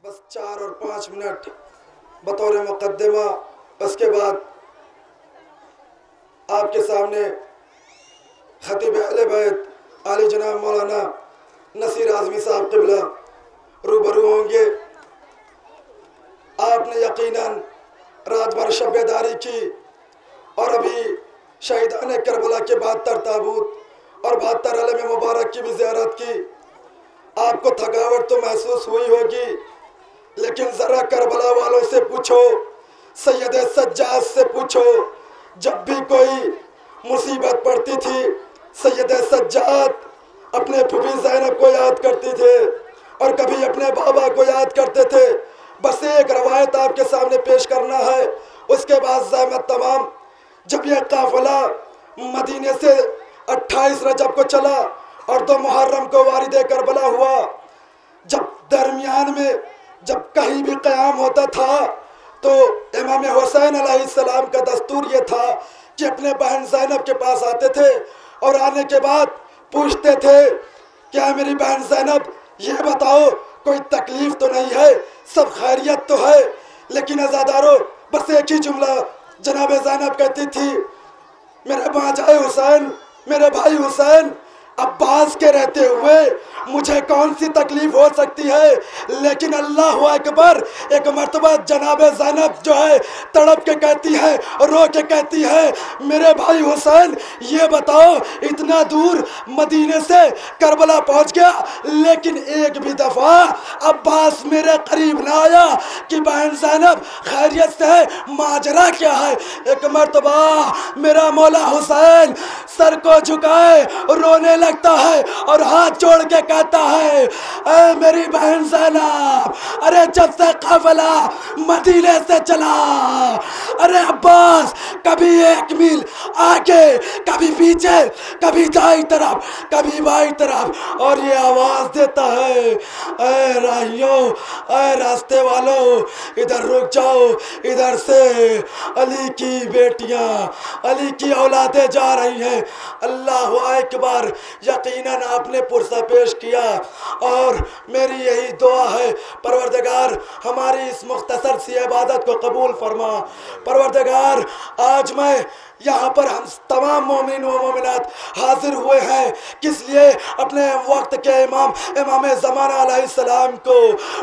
बस 4 और 5 मिनट बतौर मुकद्दमा। उसके बाद आपके सामने खतीब अहले बैत आली जनाब मौलाना नसीर आज़मी साहब क़िबला रूबरू होंगे। आपने यकीनन रात भर शब्बेदारी की और अभी शहीदान करबला के 72 ताबूत और 72 अलम मुबारक की भी ज़ियारत की। आपको थकावट तो महसूस हुई होगी, लेकिन ज़रा करबला वालों से पूछो, सैयद सज्जाद से पूछो, जब भी कोई मुसीबत पड़ती थी सैयद सज्जाद अपने फूफी ज़ैनब को याद करते थे और कभी अपने बाबा को याद करते थे। बस एक रवायत आपके सामने पेश करना है, उसके बाद ज़हमत तमाम। जब यह काफ़िला मदीने से 28 रजब को चला और 2 मुहर्रम को वारिद करबला हुआ, जब दरमियान में जब कहीं भी क़याम होता था तो इमाम हुसैन अलैहिस्सलाम का दस्तूर ये था कि अपने बहन ज़ैनब के पास आते थे और आने के बाद पूछते थे, क्या मेरी बहन ज़ैनब ये बताओ कोई तकलीफ़ तो नहीं है, सब खैरियत तो है। लेकिन अज़ादारों बस एक ही जुमला जनाब ज़ैनब कहती थी, मेरे भांजाए हुसैन, मेरे भाई हुसैन, अब्बास के रहते हुए मुझे कौन सी तकलीफ हो सकती है। लेकिन अल्लाह अकबर, एक मर्तबा जनाब ज़ैनब जो है तड़प के कहती है, रो के कहती है, मेरे भाई हुसैन ये बताओ इतना दूर मदीने से करबला पहुंच गया, लेकिन एक भी दफ़ा अब्बास मेरे करीब ना आया कि बहन ज़ैनब खैरियत से है, माजरा क्या है। एक मर्तबा मेरा मौला हुसैन सर को झुकाए रोने लगता है और हाथ जोड़ के कहता है, ऐ मेरी बहन ज़ैनब, अरे जब से काफ़िला मदीने से चला, अरे अब्बास कभी 1 मील आगे, कभी पीछे, कभी दाई तरफ, कभी बाई तरफ, और ये आवाज़ देता है, ऐ राहियों, ऐ रास्ते वालों, इधर रुक जाओ, इधर से अली की बेटियां, अली की औलादें जा रही हैं। अल्लाह अकबर, यकीनन आपने पुरसा पेश किया और मेरी यही दुआ है, परवरदिगार हमारी इस मुख्तसर सी इबादत को कबूल फरमा। परवरदिगार आज मैं यहाँ पर हम तमाम मोमिन व मोमिनात हाजिर हुए हैं, किस लिए? अपने वक्त के इमाम ज़माना अलैहिस्सलाम को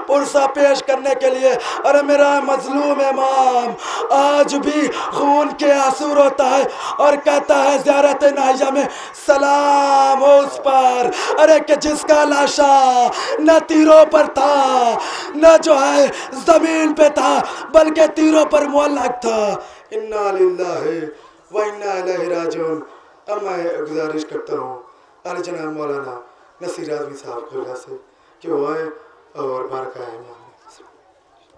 पुरसा पेश करने के लिए। अरे मेरा मजलूम इमाम आज भी खून के आंसू रोता है और कहता है ज़ियारत नाहिया में सलाम हो उस पर, अरे कि जिसका लाशा न तीरों पर था, न जो है ज़मीन पे था, बल्कि तीरों पर मुअल्लक़ था। इन्ना लिल्लाहि व इन्ना इलैहि राजिऊन। अब मैं गुजारिश करता हूँ आले जनाब मौलाना नसीर आज़मी साहब क़िबला से कि वो आए और बारकाए।